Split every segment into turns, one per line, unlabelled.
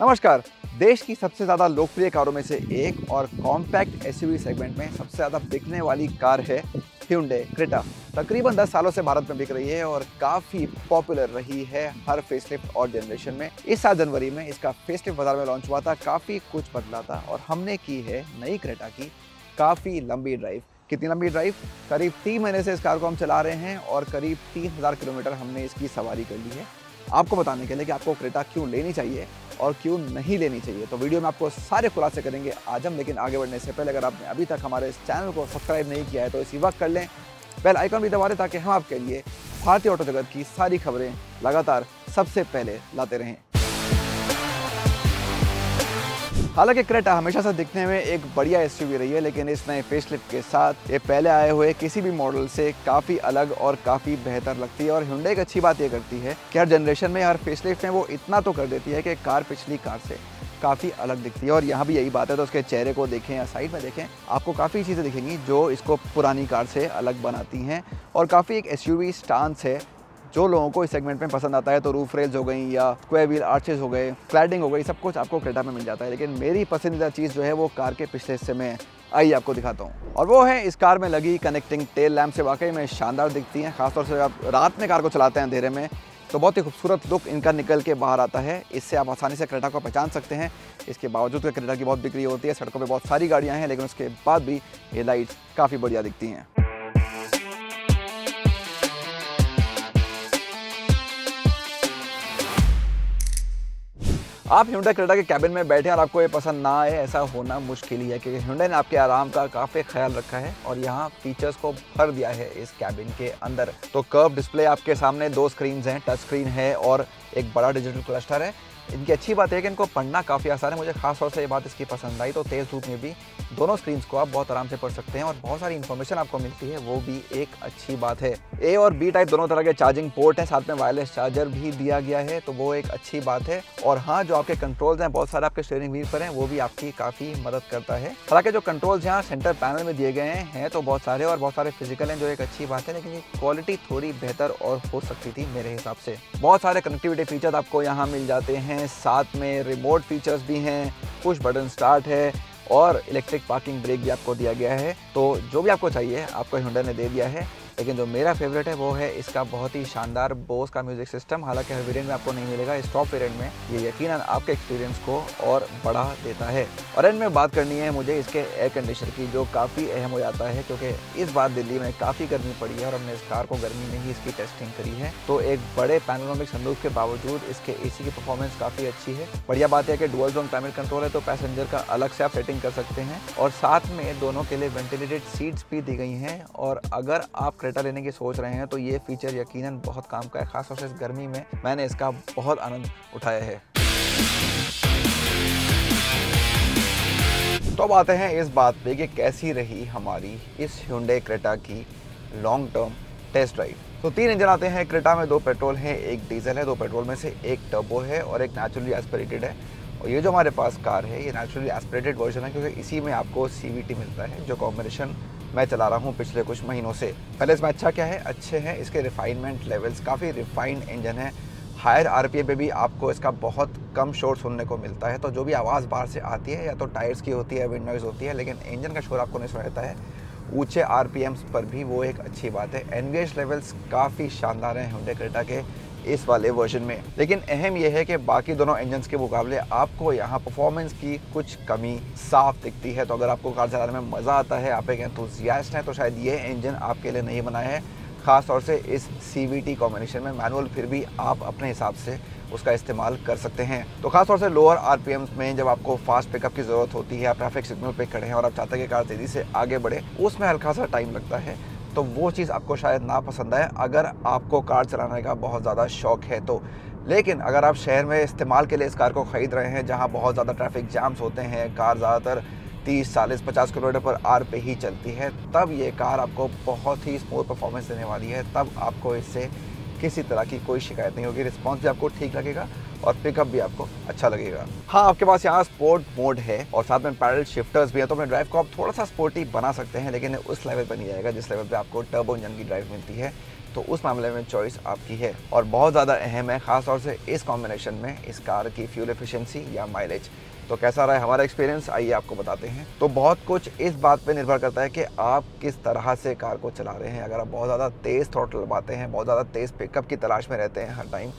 नमस्कार। देश की सबसे ज़्यादा लोकप्रिय कारों में से एक और कॉम्पैक्ट एसयूवी सेगमेंट में सबसे ज़्यादा बिकने वाली कार है Hyundai क्रेटा। तकरीबन 10 सालों से भारत में बिक रही है और काफ़ी पॉपुलर रही है हर फेसलिफ्ट और जनरेशन में। इस साल जनवरी में इसका फेसलिफ्ट बाजार में लॉन्च हुआ था, काफ़ी कुछ बदला था और हमने की है नई क्रेटा की काफ़ी लंबी ड्राइव। कितनी लंबी ड्राइव? करीब 3 महीने से इस कार को हम चला रहे हैं और करीब 3000 किलोमीटर हमने इसकी सवारी कर ली है, आपको बताने के लिए कि आपको क्रेटा क्यों लेनी चाहिए और क्यों नहीं लेनी चाहिए। तो वीडियो में आपको सारे खुलासे करेंगे आज हम। लेकिन आगे बढ़ने से पहले अगर आपने अभी तक हमारे इस चैनल को सब्सक्राइब नहीं किया है तो इसी वक्त कर लें, बेल आइकन भी दबा दें ताकि हम आपके लिए भारतीय ऑटो जगत की सारी खबरें लगातार सबसे पहले लाते रहें। हालांकि क्रेटा हमेशा से दिखने में एक बढ़िया एसयूवी रही है, लेकिन इस नए फेसलिफ्ट के साथ ये पहले आए हुए किसी भी मॉडल से काफ़ी अलग और काफ़ी बेहतर लगती है। और Hyundai एक अच्छी बात ये करती है कि हर जनरेशन में हर फेसलिफ्ट में वो इतना तो कर देती है कि कार पिछली कार से काफ़ी अलग दिखती है। और यहाँ भी यही बात है, तो उसके चेहरे को देखें या साइड में देखें, आपको काफ़ी चीज़ें दिखेंगी जो इसको पुरानी कार से अलग बनाती हैं। और काफ़ी एक एसयूवी स्टांस है जो लोगों को इस सेगमेंट में पसंद आता है। तो रूफ रेल्स हो गई या स्क्वायर व्हील आर्चेस हो गए, क्लैडिंग हो गई, सब कुछ आपको क्रेटा में मिल जाता है। लेकिन मेरी पसंदीदा चीज़ जो है वो कार के पिछले हिस्से में, आइए आपको दिखाता हूँ। और वो है इस कार में लगी कनेक्टिंग टेल लैम्प से वाकई में शानदार दिखती हैं। खासतौर से आप रात में कार को चलाते हैं अंधेरे में तो बहुत ही खूबसूरत लुक इनका निकल के बाहर आता है। इससे आप आसानी से क्रेटा को पहचान सकते हैं। इसके बावजूद कि क्रेटा की बहुत बिक्री होती है, सड़कों पे बहुत सारी गाड़ियाँ हैं, लेकिन उसके बाद भी ये लाइट्स काफ़ी बढ़िया दिखती हैं। आप Hyundai क्रेटा के कैबिन में बैठे और आपको ये पसंद ना आए, ऐसा होना मुश्किल ही है, क्योंकि Hyundai ने आपके आराम का काफ़ी ख्याल रखा है और यहाँ फीचर्स को भर दिया है इस कैबिन के अंदर। तो कर्व डिस्प्ले आपके सामने, 2 स्क्रीन्स हैं, टच स्क्रीन है और एक बड़ा डिजिटल क्लस्टर है। इनकी अच्छी बात है कि इनको पढ़ना काफ़ी आसान है। मुझे खास तौर से ये बात इसकी पसंद आई। तो तेज़ धूप में भी दोनों स्क्रीन्स को आप बहुत आराम से पढ़ सकते हैं और बहुत सारी इन्फॉर्मेशन आपको मिलती है, वो भी एक अच्छी बात है। ए और बी टाइप दोनों तरह के चार्जिंग पोर्ट हैं, साथ में वायरलेस चार्जर भी दिया गया है, तो वो एक अच्छी बात है। और हाँ, जो आपके कंट्रोल्स हैं बहुत सारे आपके स्टीयरिंग व्हील पर हैं, वो भी आपकी काफ़ी मदद करता है। हालांकि जो कंट्रोल्स यहाँ सेंटर पैनल में दिए गए हैं तो बहुत सारे और बहुत सारे फिजिकल हैं, जो एक अच्छी बात है, लेकिन ये क्वालिटी थोड़ी बेहतर और हो सकती थी मेरे हिसाब से। बहुत सारे कनेक्टिविटी फीचर्स आपको यहाँ मिल जाते हैं, साथ में रिमोट फीचर्स भी हैं, पुश बटन स्टार्ट है और इलेक्ट्रिक पार्किंग ब्रेक भी आपको दिया गया है। तो जो भी आपको चाहिए आपको Hyundai ने दे दिया है। लेकिन जो मेरा फेवरेट है वो है इसका बहुत ही शानदार बोस का म्यूजिक सिस्टम। हालांकि हर वेरिएंट में आपको नहीं मिलेगा, इस टॉप वेरिएंट में ये यकीनन आपके एक्सपीरियंस को और बढ़ा देता है। और एंड में बात करनी है मुझे इसके एयर कंडीशनर की, जो काफ़ी अहम हो जाता है, क्योंकि इस बार दिल्ली में काफ़ी गर्मी पड़ी है और हमने इस कार को गर्मी में ही इसकी टेस्टिंग करी है। तो एक बड़े पैनोरामिक सनरूफ के बावजूद इसके AC की परफॉर्मेंस काफ़ी अच्छी है। बढ़िया बात है कि डुअल जोन क्लाइमेट कंट्रोल है, तो पैसेंजर का अलग से आप सेटिंग कर सकते हैं। और साथ में दोनों के लिए वेंटिलेटेड सीट्स भी दी गई हैं। और अगर आप क्रेटा लेने की सोच रहे हैं तो ये फीचर यकीनन बहुत काम का है। खासतौर से इस गर्मी में मैंने इसका बहुत आनंद उठाया है। तो अब आते हैं इस बात पे कि कैसी रही हमारी इस Hyundai क्रेटा की लॉन्ग टर्म टेस्ट ड्राइव। तो 3 इंजन आते हैं क्रेटा में, 2 पेट्रोल है, 1 डीजल है। 2 पेट्रोल में से 1 टर्बो है और 1 नेचुरली एस्पिरेटेड है। और ये जो हमारे पास कार है ये नेचुरली एस्पिरेटेड वर्जन है, क्योंकि इसी में आपको CVT मिलता है, जो कॉम्बिनेशन मैं चला रहा हूँ पिछले कुछ महीनों से। पहले इसमें अच्छा क्या है, अच्छे हैं इसके रिफाइनमेंट लेवल्स, काफ़ी रिफाइंड इंजन है। हायर RPM पे भी आपको इसका बहुत कम शोर सुनने को मिलता है। तो जो भी आवाज़ बाहर से आती है या तो टायर्स की होती है, विंड नॉइज़ होती है, लेकिन इंजन का शोर आपको नहीं सुनाई देता है। ऊंचे RPMs पर भी वो एक अच्छी बात है। NVH लेवल्स काफ़ी शानदार हैं Hyundai क्रेटा के इस वाले वर्जन में। लेकिन अहम यह है कि बाकी दोनों इंजन्स के मुकाबले आपको यहाँ परफॉर्मेंस की कुछ कमी साफ दिखती है। तो अगर आपको कार चलाने में मज़ा आता है, आप एक एंथुसियास्ट हैं, तो शायद ये इंजन आपके लिए नहीं बना है। ख़ास तौर से इस CVT कॉम्बिनेशन में। मैनुअल फिर भी आप अपने हिसाब से उसका इस्तेमाल कर सकते हैं। तो खास तौर से लोअर RPMs में जब आपको फास्ट पिकअप की ज़रूरत होती है, आप ट्रैफिक सिग्नल पे खड़े हैं और आप चाहते हैं कि कार तेज़ी से आगे बढ़े, उसमें हल्का सा टाइम लगता है। तो वो चीज़ आपको शायद ना पसंद आए अगर आपको कार चलाने का बहुत ज़्यादा शौक है तो। लेकिन अगर आप शहर में इस्तेमाल के लिए इस कार को ख़रीद रहे हैं, जहाँ बहुत ज़्यादा ट्रैफिक जैम्स होते हैं, कार ज़्यादातर 30, 40, 50 किलोमीटर पर आवर पे ही चलती है, तब ये कार आपको बहुत ही स्मूथ परफॉर्मेंस देने वाली है। तब आपको इससे किसी तरह की कोई शिकायत नहीं होगी। रिस्पॉन्स भी आपको ठीक लगेगा और पिकअप भी आपको अच्छा लगेगा। हाँ, आपके पास यहाँ स्पोर्ट मोड है और साथ में पैडल शिफ्टर्स भी है, तो अपने ड्राइव को आप थोड़ा सा स्पोर्टी बना सकते हैं, लेकिन उस लेवल पर नहीं जाएगा जिस लेवल पे आपको टर्बो इंजन की ड्राइव मिलती है। तो उस मामले में चॉइस आपकी है और बहुत ज़्यादा अहम है, खासतौर से इस कॉम्बिनेशन में इस कार की फ्यूल एफिशिएंसी या माइलेज। तो कैसा रहा है हमारा एक्सपीरियंस, आइए आपको बताते हैं। तो बहुत कुछ इस बात पे निर्भर करता है कि आप किस तरह से कार को चला रहे हैं। अगर आप बहुत ज़्यादा तेज़ थ्रॉटल दबाते हैं, बहुत ज़्यादा तेज़ पिकअप की तलाश में रहते हैं हर टाइम,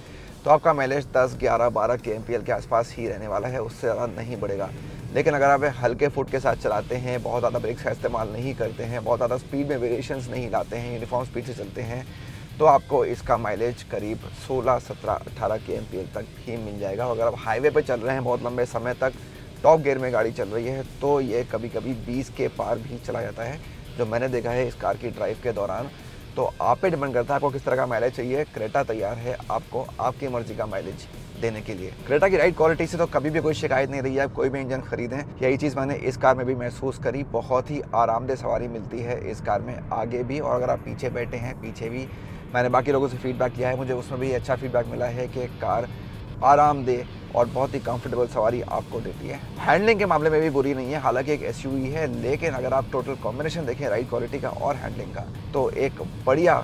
तो आपका माइलेज 10, 11, 12 kmpl के आसपास ही रहने वाला है, उससे ज़्यादा नहीं बढ़ेगा। लेकिन अगर आप हल्के फुट के साथ चलाते हैं, बहुत ज़्यादा ब्रेक्स का इस्तेमाल नहीं करते हैं, बहुत ज़्यादा स्पीड में वेरिएशंस नहीं लाते हैं, यूनिफॉर्म स्पीड से चलते हैं, तो आपको इसका माइलेज करीब 16, 17, 18 kmpl तक ही मिल जाएगा। अगर आप हाईवे पे चल रहे हैं बहुत लंबे समय तक, टॉप गियर में गाड़ी चल रही है, तो ये कभी कभी 20 के पार भी चला जाता है, जो मैंने देखा है इस कार की ड्राइव के दौरान। तो आप पे डिपेंड करता है आपको किस तरह का माइलेज चाहिए। क्रेटा तैयार है आपको आपकी मर्जी का माइलेज देने के लिए। क्रेटा की राइड क्वालिटी से तो कभी भी कोई शिकायत नहीं रही है। आप कोई भी इंजन खरीदें, यही चीज़ मैंने इस कार में भी महसूस करी। बहुत ही आरामदेह सवारी मिलती है इस कार में, आगे भी, और अगर आप पीछे बैठे हैं, पीछे भी। मैंने बाकी लोगों से फीडबैक किया है, मुझे उसमें भी अच्छा फीडबैक मिला है कि कार आरामदेह और बहुत ही कंफर्टेबल सवारी आपको देती है। हैंडलिंग के मामले में भी बुरी नहीं है, हालांकि एक एसयूवी है, लेकिन अगर आप टोटल कॉम्बिनेशन देखें राइड क्वालिटी का और हैंडलिंग का, तो एक बढ़िया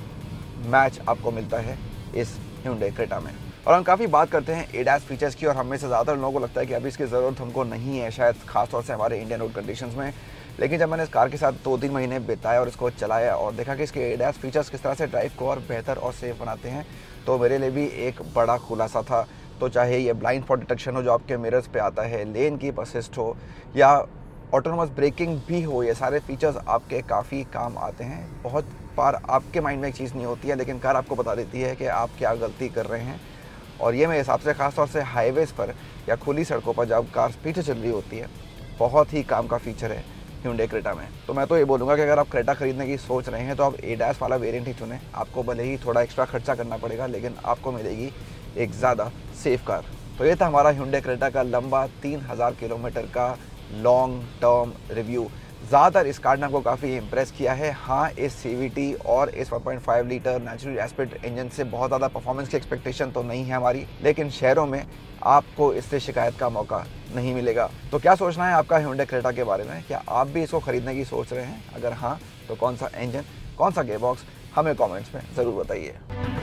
मैच आपको मिलता है इस Hyundai क्रेटा में। और हम काफ़ी बात करते हैं एडास फीचर्स की, और हमें से ज़्यादातर लोगों को लगता है कि अभी इसकी ज़रूरत हमको नहीं है शायद, खासतौर से हमारे इंडियन रोड कंडीशंस में। लेकिन जब मैंने इस कार के साथ 2-3 महीने बिताए और इसको चलाया और देखा कि इसके एडास फीचर्स किस तरह से ड्राइव को और बेहतर और सेफ बनाते हैं, तो मेरे लिए भी एक बड़ा खुलासा था। तो चाहे ये ब्लाइंड स्पॉट डिटेक्शन हो जो आपके मिरर्स पे आता है, लेन कीप असिस्ट हो, या ऑटोनोमस ब्रेकिंग भी हो, ये सारे फीचर्स आपके काफ़ी काम आते हैं। बहुत बार आपके माइंड में एक चीज़ नहीं होती है, लेकिन कार आपको बता देती है कि आप क्या गलती कर रहे हैं। और ये मेरे हिसाब से खासतौर से हाईवेज़ पर या खुली सड़कों पर जब कार पीछे चल रही होती है, बहुत ही काम का फीचर है Hyundai क्रेटा में। तो मैं तो ये बोलूँगा कि अगर आप क्रेटा खरीदने की सोच रहे हैं तो आप एडास वाला वेरिएंट ही चुनें। आपको भले ही थोड़ा एक्स्ट्रा खर्चा करना पड़ेगा, लेकिन आपको मिलेगी एक ज़्यादा सेफ कार। तो ये था हमारा Hyundai क्रेटा का लंबा 3000 किलोमीटर का लॉन्ग टर्म रिव्यू। ज़्यादातर इस कार ने आपको काफ़ी इम्प्रेस किया है। हाँ, इस CVT और इस 1.5 लीटर नेचुरल एस्पिरेटेड इंजन से बहुत ज़्यादा परफॉर्मेंस की एक्सपेक्टेशन तो नहीं है हमारी, लेकिन शहरों में आपको इससे शिकायत का मौका नहीं मिलेगा। तो क्या सोचना है आपका Hyundai क्रेटा के बारे में? क्या आप भी इसको खरीदने की सोच रहे हैं? अगर हाँ, तो कौन सा इंजन, कौन सा गियरबॉक्स, हमें कमेंट्स में ज़रूर बताइए।